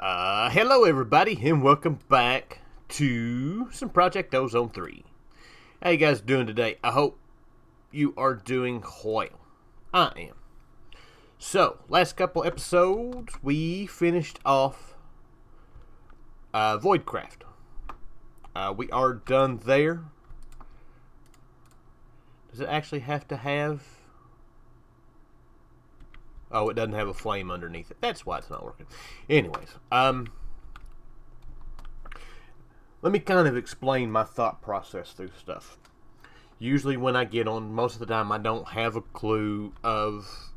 Hello everybody, and welcome back to some Project Ozone 3. How you guys doing today? I hope you are doing well. I am. So, last couple episodes, we finished off Voidcraft. We are done there. Does it actually have to have... Oh, it doesn't have a flame underneath it. That's why it's not working. Anyways, let me kind of explain my thought process through stuff. Usually when I get on, most of the time I don't have a clue of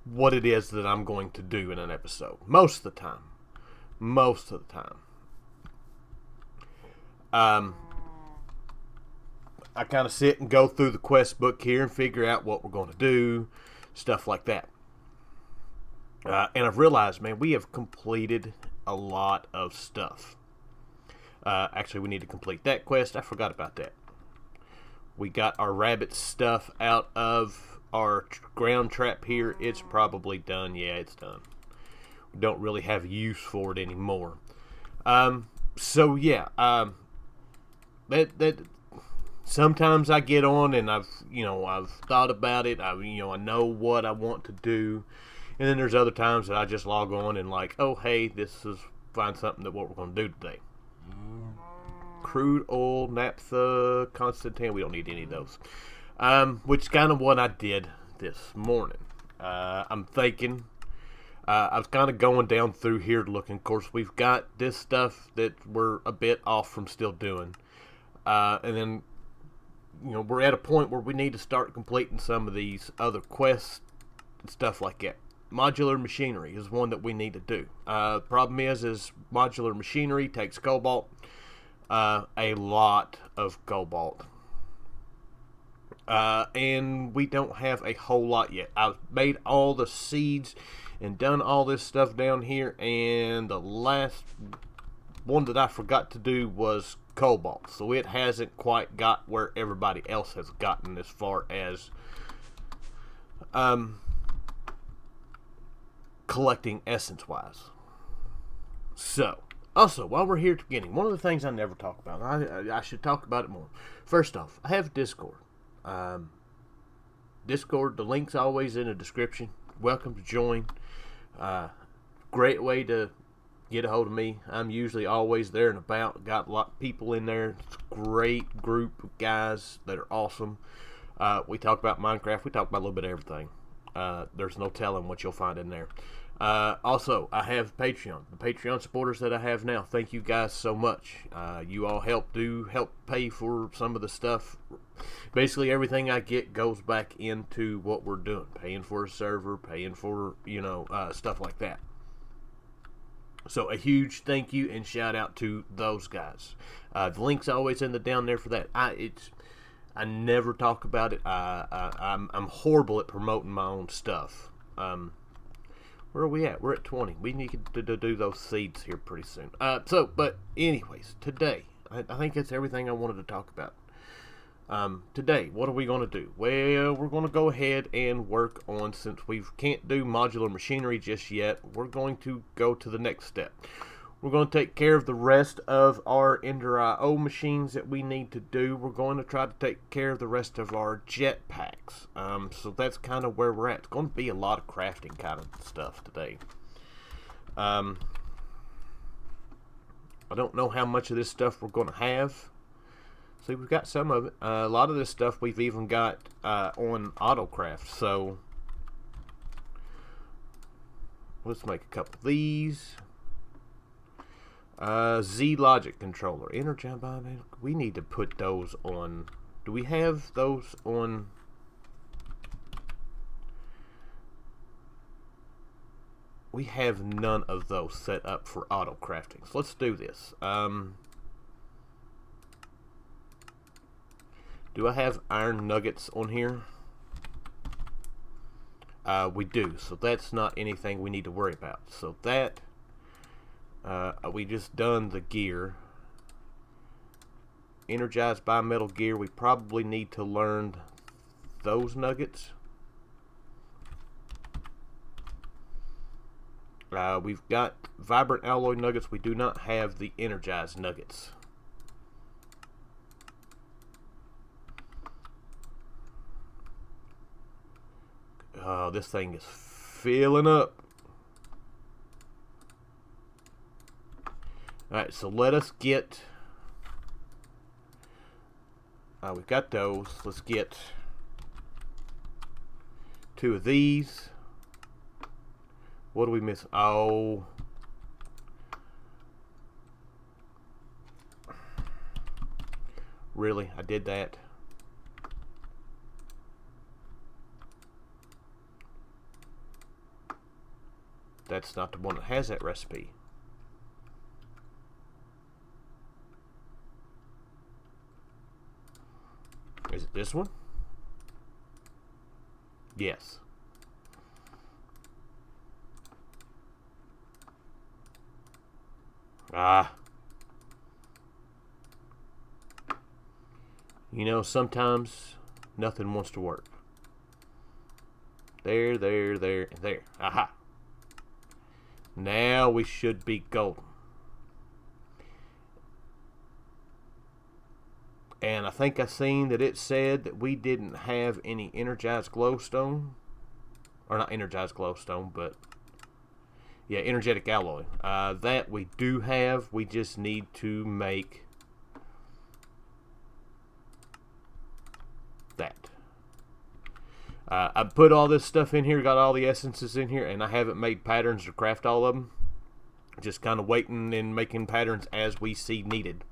what it is that I'm going to do in an episode. Most of the time. Most of the time. I kind of sit and go through the quest book here and figure out what we're going to do. Stuff like that. And I've realized, man, we have completed a lot of stuff. Actually, we need to complete that quest. I forgot about that. We got our rabbit stuff out of our ground trap here. It's probably done. Yeah, it's done. We don't really have use for it anymore. So, yeah. That sometimes I get on and I've thought about it. I know what I want to do. And then there's other times that I just log on and like, oh, hey, this is find something that what we're going to do today. Crude oil, naphtha, Constantine. We don't need any of those. Which is kind of what I did this morning. I'm thinking, I was kind of going down through here looking. Of course, we've got this stuff that we're a bit off from still doing. And then, we're at a point where we need to start completing some of these other quests and stuff like that. Modular machinery is one that we need to do. Problem is modular machinery takes cobalt, a lot of cobalt. And we don't have a whole lot yet. I've made all the seeds and done all this stuff down here, and the last one that I forgot to do was cobalt, so it hasn't quite got where everybody else has gotten as far as collecting essence wise. So also, while we're here at the beginning, one of the things I never talk about, I should talk about it more. First off, I have Discord. Discord, the link's always in the description. Welcome to join. Great way to get a hold of me. I'm usually always there and about. Got a lot of people in there. It's a great group of guys that are awesome. We talk about Minecraft. We talk about a little bit of everything. There's no telling what you'll find in there. Also, I have Patreon. The Patreon supporters that I have now, thank you guys so much. You all help pay for some of the stuff. Basically, everything I get goes back into what we're doing. Paying for a server, paying for, stuff like that. So a huge thank you and shout out to those guys. The link's always in the down there for that. I never talk about it. I'm horrible at promoting my own stuff. Where are we at? We're at 20. We need to do those seeds here pretty soon. But anyways, today I think that's everything I wanted to talk about. Today, what are we going to do? Well, we're going to go ahead and work on, since we can't do modular machinery just yet, we're going to go to the next step. We're going to take care of the rest of our EnderIO machines that we need to do. We're going to try to take care of the rest of our jetpacks. So that's kind of where we're at. It's going to be a lot of crafting kind of stuff today. I don't know how much of this stuff we're going to have. See, we've got some of it. A lot of this stuff we've even got on AutoCraft. So let's make a couple of these. Z Logic controller. Energize biomedical. We need to put those on. Do we have those on? We have none of those set up for auto crafting. So let's do this. Do I have iron nuggets on here? We do. So that's not anything we need to worry about. So that we just done the gear. Energized bimetal gear. We probably need to learn those nuggets. We've got vibrant alloy nuggets. We do not have the energized nuggets. This thing is filling up. Alright, so let us get... we've got those. Let's get 2 of these. What do we miss? Oh. Really? I did that? That's not the one that has that recipe. Is it this one? Yes. You know, sometimes nothing wants to work. There, there, there, and there. Aha. Now we should be golden. And I think I seen that it said that we didn't have any energized glowstone. Or not energized glowstone, but yeah, energetic alloy. That we do have. We just need to make that. I put all this stuff in here, got all the essences in here, and I haven't made patterns to craft all of them. Just kind of waiting and making patterns as we see needed.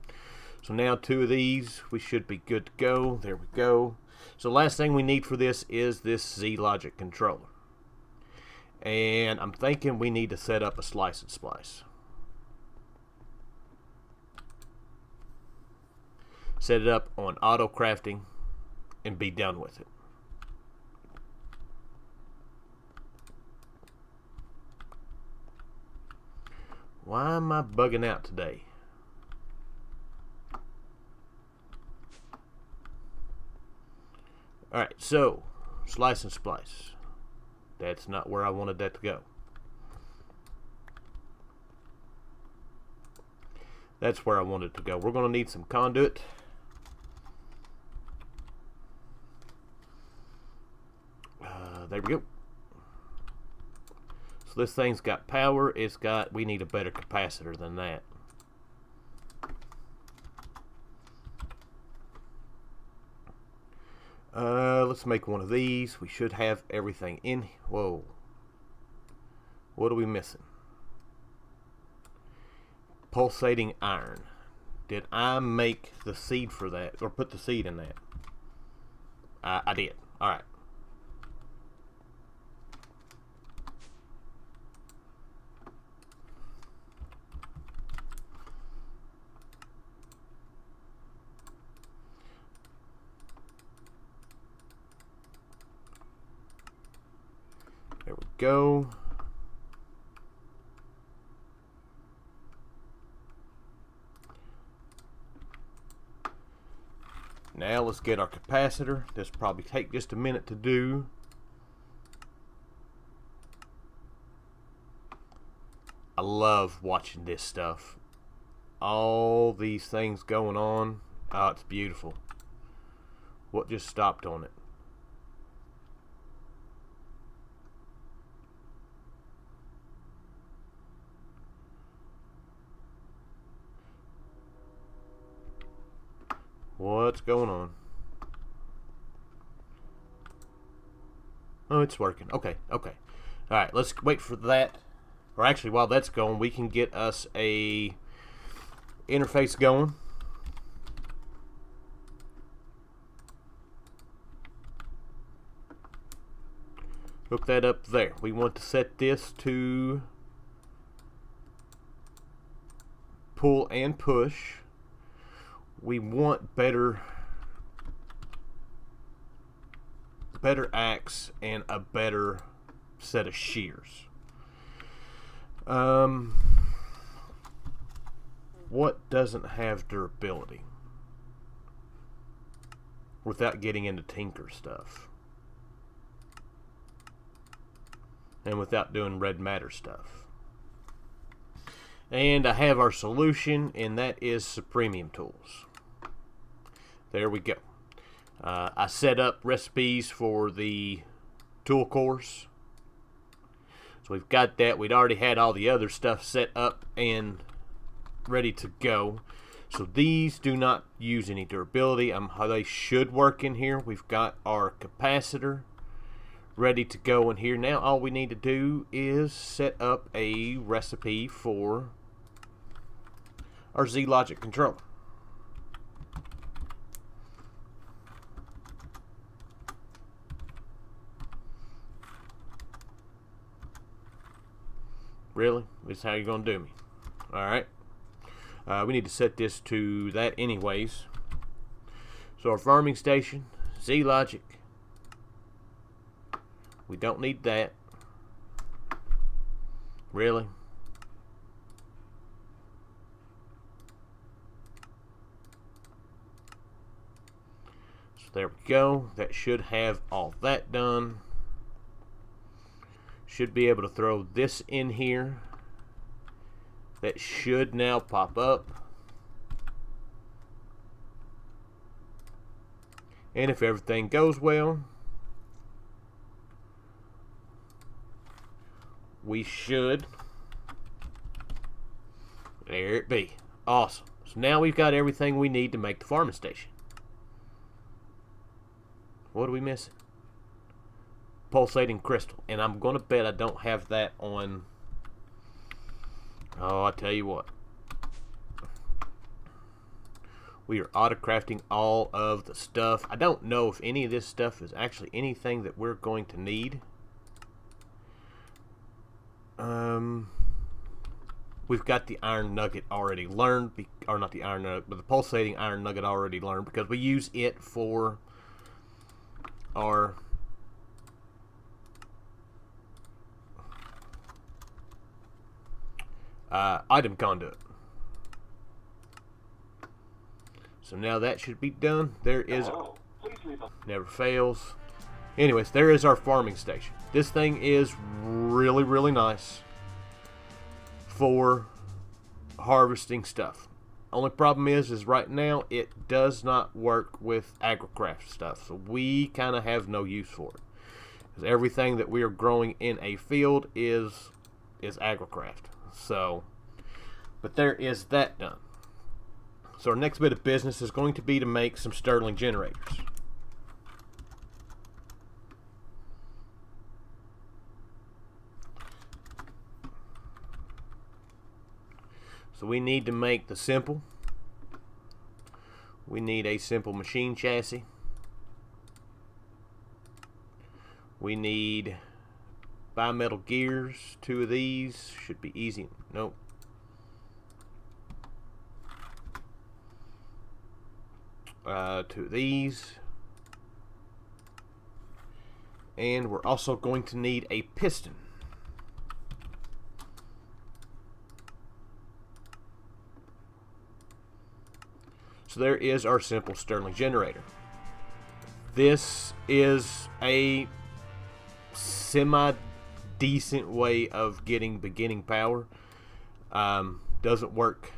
So now 2 of these, we should be good to go. There we go. So the last thing we need for this is this Z-Logic controller. And I'm thinking we need to set up a slice and splice. Set it up on auto crafting and be done with it. Why am I bugging out today? Alright, so slice and splice. That's not where I wanted that to go. That's where I wanted it to go. We're going to need some conduit. There we go. So this thing's got power. We need a better capacitor than that. Let's make one of these. We should have everything in. Whoa. What are we missing? Pulsating iron. Did I make the seed for that? Or put the seed in that? I did. Alright. There we go. Now let's get our capacitor. This will probably take just a minute to do. I love watching this stuff. All these things going on. Oh, it's beautiful. What just stopped on it? What's going on? Oh, it's working. Okay, okay. Alright, let's wait for that. Or actually, while that's going, we can get us a interface going. Hook that up there. We want to set this to pull and push. We want better axe and a better set of shears. What doesn't have durability without getting into tinker stuff and without doing red matter stuff? And I have our solution, and that is Supremium Tools. There we go. I set up recipes for the tool course. So we've got that. We'd already had all the other stuff set up and ready to go. So these do not use any durability. How they should work in here. We've got our capacitor ready to go in here. Now all we need to do is set up a recipe for our Z-Logic controller. Really? This is how you're going to do me? Alright. We need to set this to that anyways. So our farming station, Z-Logic. We don't need that. Really? So there we go. That should have all that done. Should be able to throw this in here. That should now pop up. And if everything goes well, we should. There it be. Awesome. So now we've got everything we need to make the farming station. What are we missing? Pulsating crystal. And I'm going to bet I don't have that on. Oh, I tell you what. We are auto-crafting all of the stuff. I don't know if any of this stuff is actually anything that we're going to need. We've got the iron nugget already learned, or not the iron nugget, but the pulsating iron nugget already learned, because we use it for our item conduit. So now that should be done. There is, never fails. Anyways, there is our farming station. This thing is really, really nice for harvesting stuff. Only problem is right now it does not work with agrocraft stuff. So we kind of have no use for it. Because everything that we are growing in a field is agrocraft. So, but there is that done. So our next bit of business is going to be to make some Stirling generators. So we need to make the simple. We need a simple machine chassis. We need bimetal gears, 2 of these. Should be easy. Nope. Two of these. And we're also going to need a piston. So there is our simple Stirling generator. This is a semi-decent way of getting beginning power. Doesn't work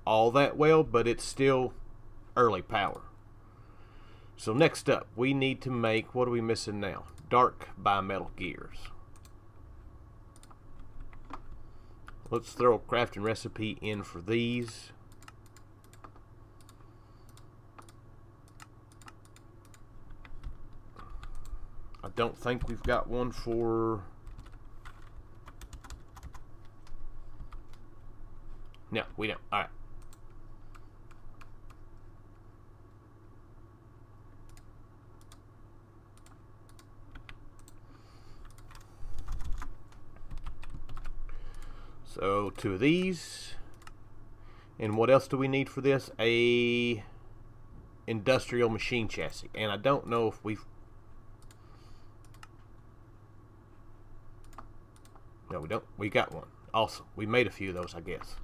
all that well, but it's still early power. So next up, we need to make, what are we missing now? Dark bimetal gears. Let's throw a crafting recipe in for these. I don't think we've got one for... No, we don't. Alright. So 2 of these. And what else do we need for this? A industrial machine chassis. And I don't know if we've... No, we don't. We got one. Awesome. We made a few of those, I guess.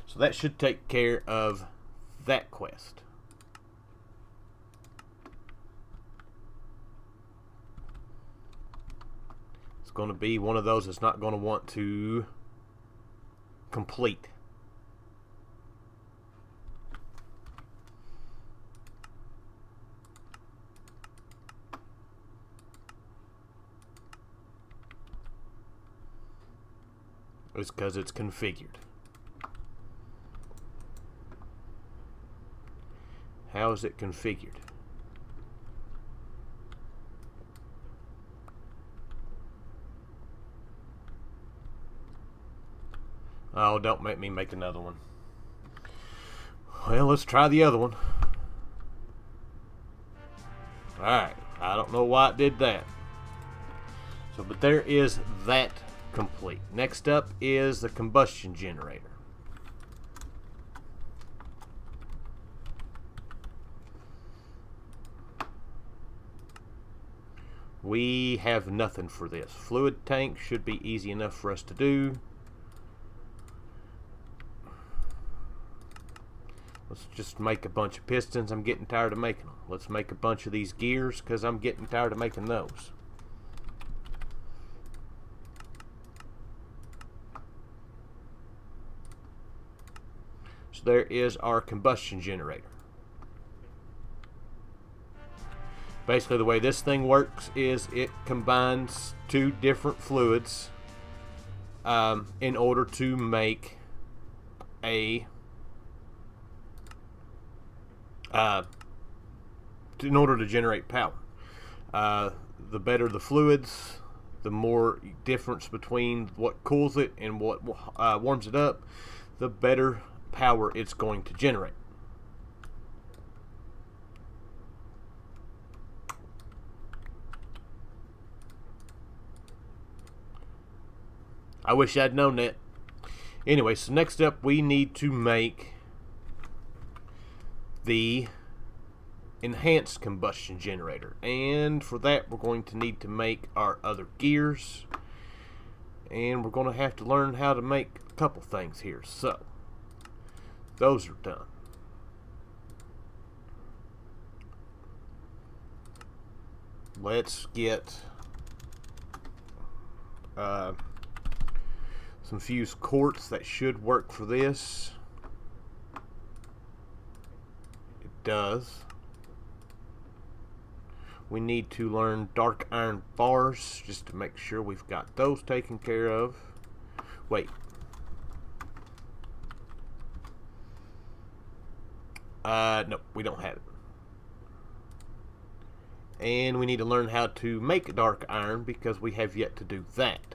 So that should take care of that quest. It's going to be one of those that's not going to want to complete. It's because it's configured. How is it configured? Oh, don't make me make another one. Well, let's try the other one. Alright, I don't know why it did that. So, but there is that complete. Next up is the combustion generator. We have nothing for this. Fluid tank should be easy enough for us to do. Let's just make a bunch of pistons. I'm getting tired of making them. Let's make a bunch of these gears because I'm getting tired of making those. So there is our combustion generator. Basically the way this thing works is it combines two different fluids in order to make in order to generate power. The better the fluids, the more difference between what cools it and what warms it up, the better power it's going to generate. I wish I'd known that. Anyway, so next up we need to make the enhanced combustion generator, and for that we're going to need to make our other gears, and we're going to have to learn how to make a couple things here. So those are done. Let's get some fused quartz. That should work for this. It does. We need to learn dark iron bars just to make sure we've got those taken care of. Wait. No, we don't have it. And we need to learn how to make dark iron because we have yet to do that.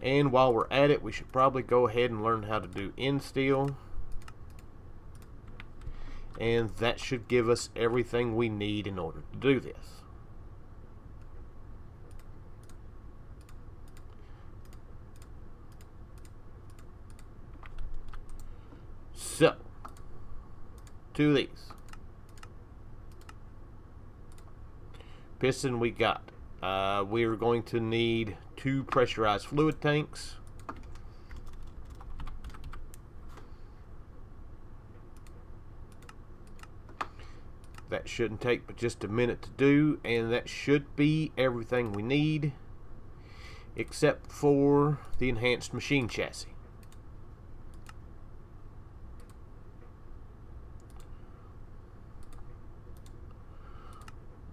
And while we're at it, we should probably go ahead and learn how to do end steel. And that should give us everything we need in order to do this. So, two of these. Piston we got. We're going to need 2 pressurized fluid tanks. That shouldn't take but just a minute to do, and that should be everything we need except for the enhanced machine chassis.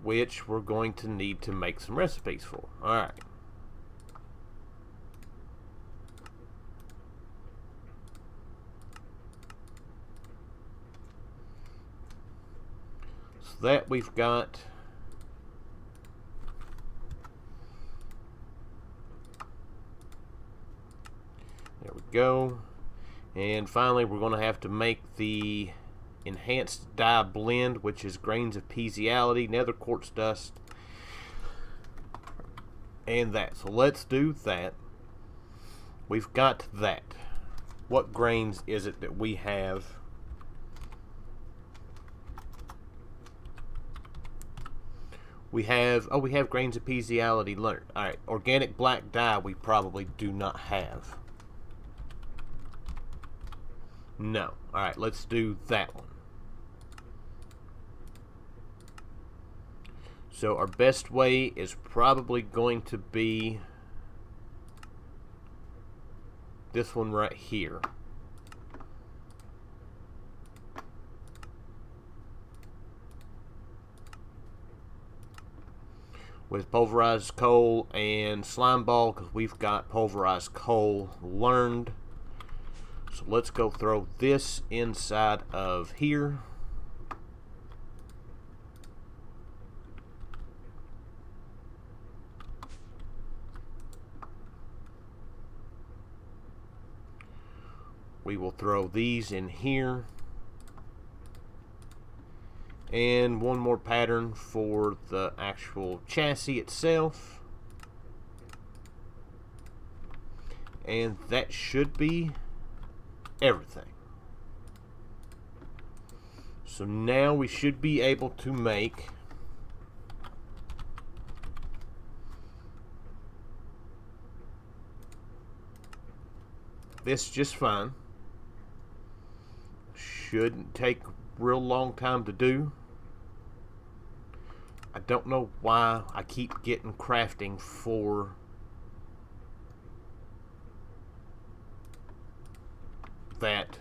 Which we're going to need to make some recipes for. Alright. So that we've got. There we go. And finally we're going to have to make the enhanced dye blend, which is grains of piezoality, nether quartz dust, and that. So let's do that. We've got that. What grains is it that we have? We have grains of piezoality learned. Alright, organic black dye we probably do not have. No. Alright, let's do that one. So our best way is probably going to be this one right here. with pulverized coal and slime ball, because we've got pulverized coal learned. So let's go throw this inside of here. We will throw these in here. And one more pattern for the actual chassis itself. And that should be everything. So now we should be able to make this just fine. Shouldn't take real long time to do. I don't know why I keep getting crafting for that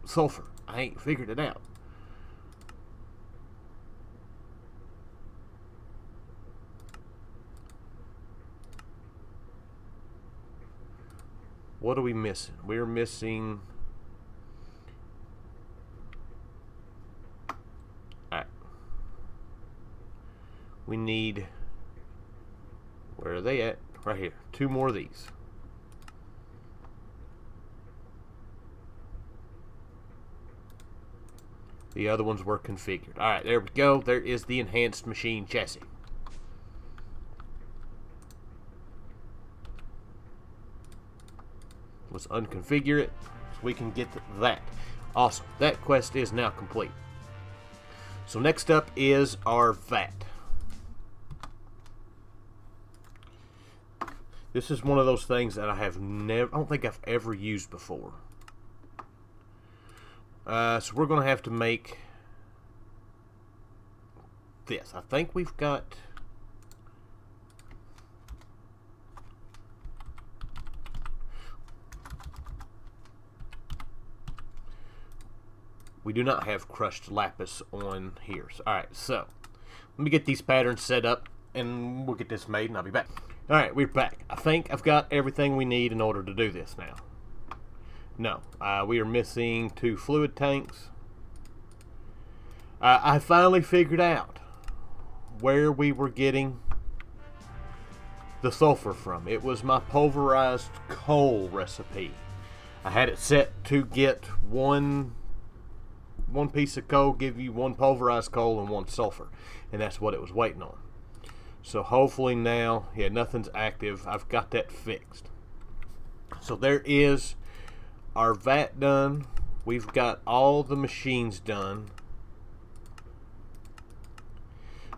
sulfur. I ain't figured it out. What are we missing? We're missing... Alright. We need... Where are they at? Right here. 2 more of these. The other ones were configured. Alright, there we go. There is the enhanced machine chassis. Let's unconfigure it so we can get that. Awesome. That quest is now complete. So next up is our vat. This is one of those things that I don't think I've ever used before. So we're going to have to make this. I think we've got... We do not have crushed lapis on here. So, alright, so let me get these patterns set up and we'll get this made and I'll be back. Alright, we're back. I think I've got everything we need in order to do this now. No, we are missing 2 fluid tanks. I finally figured out where we were getting the sulfur from. It was my pulverized coal recipe. I had it set to get one piece of coal, give you 1 pulverized coal and 1 sulfur. And that's what it was waiting on. So hopefully now, yeah, nothing's active. I've got that fixed. So there is our vat done. We've got all the machines done.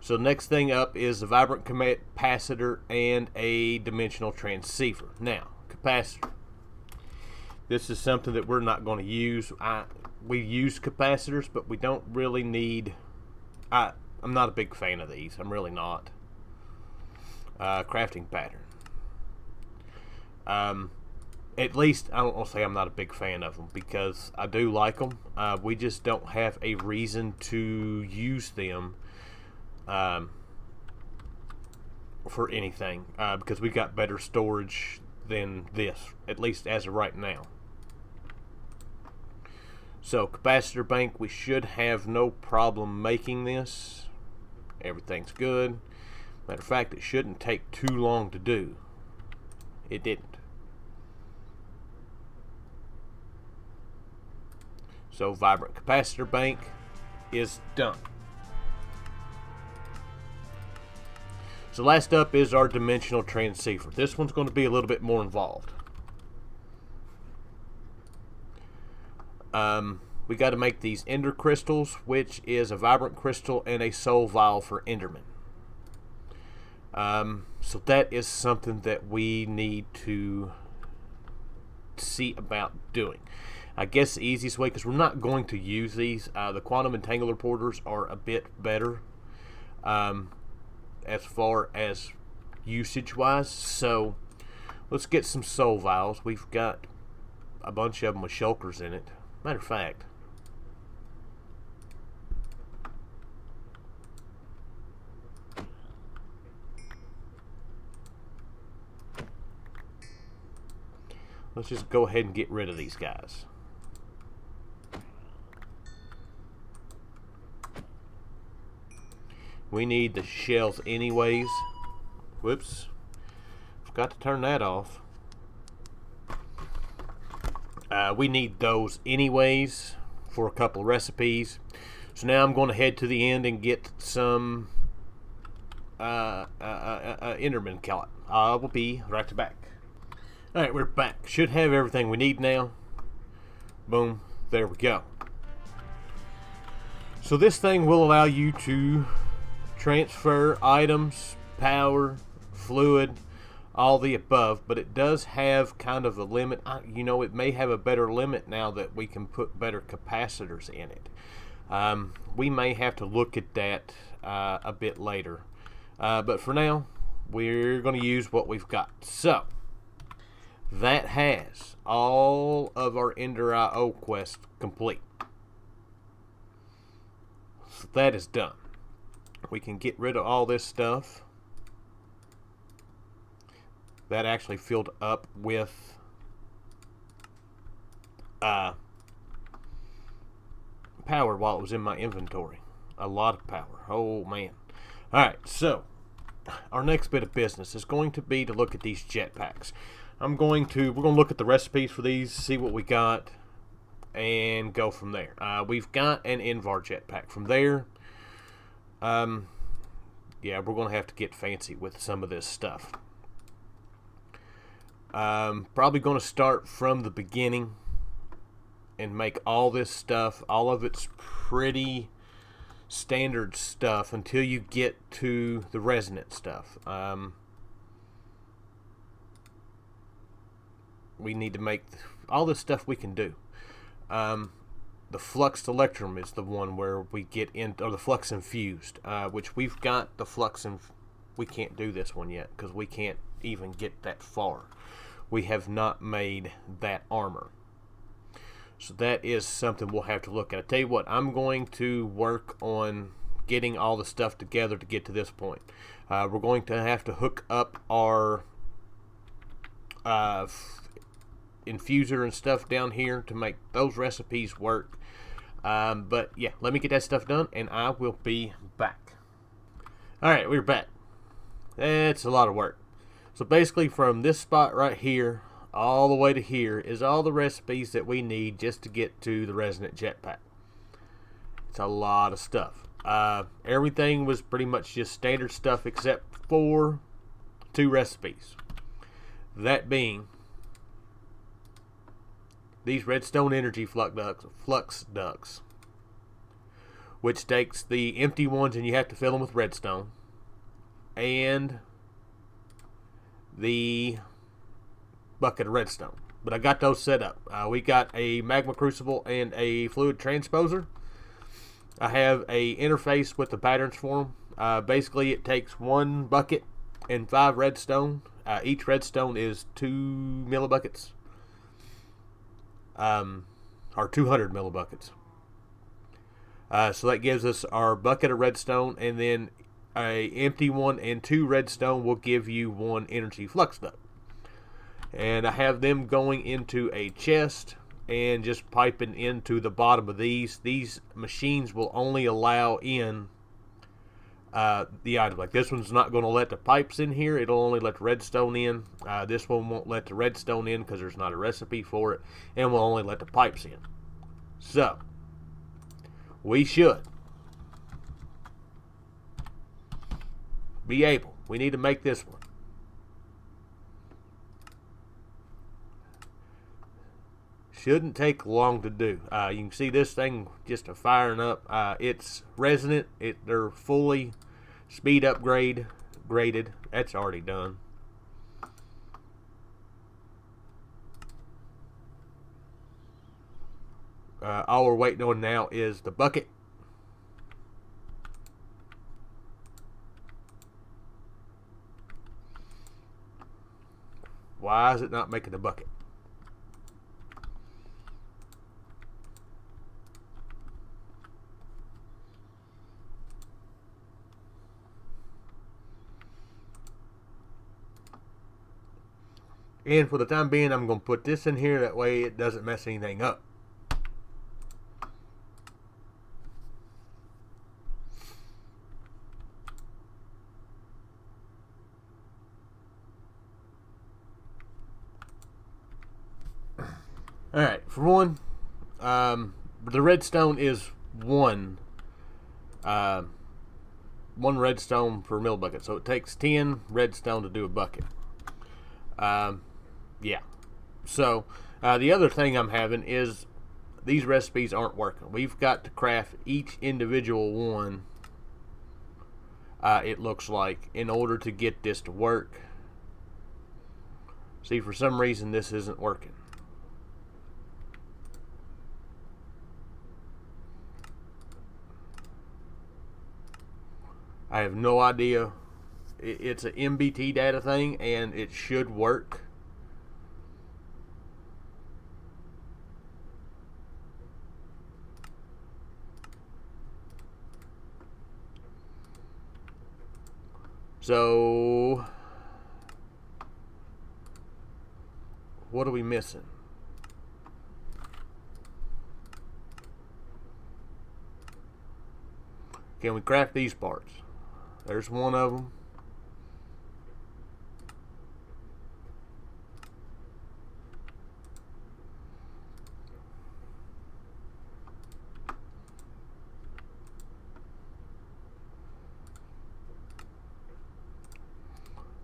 So next thing up is a vibrant capacitor and a dimensional transceiver. Now, capacitor. This is something that we're not going to use. We use capacitors, but we don't really need... I'm not a big fan of these. I'm really not. Crafting pattern. At least, I don't want to say I'm not a big fan of them, because I do like them. We just don't have a reason to use them for anything, because we've got better storage than this, at least as of right now. So capacitor bank, we should have no problem making this. Everything's good. Matter of fact, it shouldn't take too long to do. It didn't. So vibrant capacitor bank is done. So last up is our dimensional transceiver. This one's going to be a little bit more involved. We got to make these ender crystals, which is a vibrant crystal and a soul vial for enderman. So that is something that we need to see about doing. I guess the easiest way, because we're not going to use these, the quantum entangler porters are a bit better as far as usage wise. So let's get some soul vials. We've got a bunch of them with shulkers in it. Matter of fact, let's just go ahead and get rid of these guys. We need the shells anyways. Whoops. Forgot to turn that off. We need those anyways for a couple of recipes. So now I'm going to head to the end and get some Enderman kelp. I will be right back. Alright, we're back. Should have everything we need now. Boom. There we go. So this thing will allow you to transfer items, power, fluid, all the above, but it does have kind of a limit. You know, it may have a better limit now that we can put better capacitors in it. We may have to look at that a bit later, but for now we're going to use what we've got. So that has all of our EnderIO quests complete. So that is done. We can get rid of all this stuff. That actually filled up with power while it was in my inventory. A lot of power. Oh man. Alright, so our next bit of business is going to be to look at these jetpacks. We're going to look at the recipes for these, see what we got, and go from there. We've got an Invar jetpack. From there, yeah, we're going to have to get fancy with some of this stuff. Probably going to start from the beginning and make all this stuff. All of it's pretty standard stuff until you get to the resonant stuff. We need to make all this stuff we can do. The flux electrum is the one where we get into, or the flux infused, which we've got the flux we can't do this one yet because we can't even get that far. We have not made that armor. So that is something we'll have to look at. I tell you what, I'm going to work on getting all the stuff together to get to this point. We're going to have to hook up our infuser and stuff down here to make those recipes work. But yeah, let me get that stuff done and I will be back. Alright, we're back. It's a lot of work. So basically from this spot right here all the way to here is all the recipes that we need just to get to the resonant jetpack. It's a lot of stuff. Everything was pretty much just standard stuff except for 2 recipes. That being these redstone energy flux ducts, which takes the empty ones and you have to fill them with redstone, and the bucket of redstone. But I got those set up. We got a magma crucible and a fluid transposer. I have a interface with the patterns for them. Basically it takes 1 bucket and 5 redstone. Each redstone is 2 millibuckets. Or 200 millibuckets. So that gives us our bucket of redstone, and then a empty one and 2 redstone will give you 1 energy flux duct. And I have them going into a chest and just piping into the bottom of these. These machines will only allow in the item. Like this one's not going to let the pipes in here. It'll only let the redstone in. This one won't let the redstone in because there's not a recipe for it, and will only let the pipes in. So we should be able. We need to make this one. Shouldn't take long to do. You can see this thing just firing up. It's resonant. They're fully speed upgrade graded. That's already done. All we're waiting on now is the bucket. Why is it not making the bucket? And for the time being, I'm going to put this in here. That way it doesn't mess anything up. Alright, for one, the redstone is one redstone per mill bucket. So it takes 10 redstone to do a bucket. Yeah. So, the other thing I'm having is these recipes aren't working. We've got to craft each individual one, it looks like, in order to get this to work. See, for some reason this isn't working. I have no idea. It's an MBT data thing, and it should work. So, what are we missing? Can we craft these parts? There's one of them.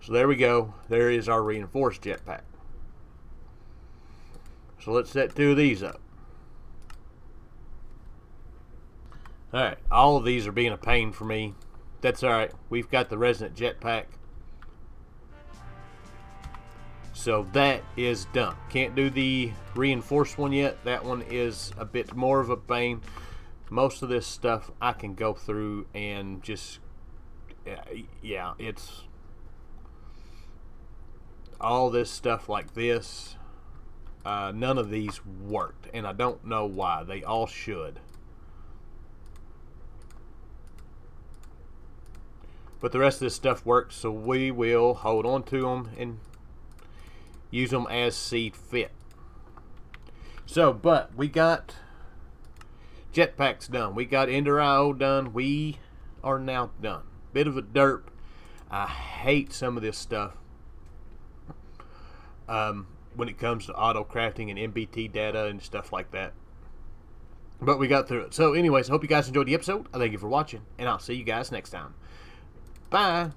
So there we go. There is our reinforced jetpack. So let's set 2 of these up. Alright, all of these are being a pain for me. That's alright. We've got the resonant jetpack. So that is done. Can't do the reinforced one yet. That one is a bit more of a pain. Most of this stuff I can go through and just, yeah, it's all this stuff like this. None of these worked, and I don't know why. They all should. But the rest of this stuff works, so we will hold on to them and use them as see fit. So, but we got jetpacks done. We got EnderIO done. We are now done. Bit of a derp. I hate some of this stuff. When it comes to auto crafting and MBT data and stuff like that. But we got through it. So anyways, I hope you guys enjoyed the episode. I thank you for watching, and I'll see you guys next time. Bye.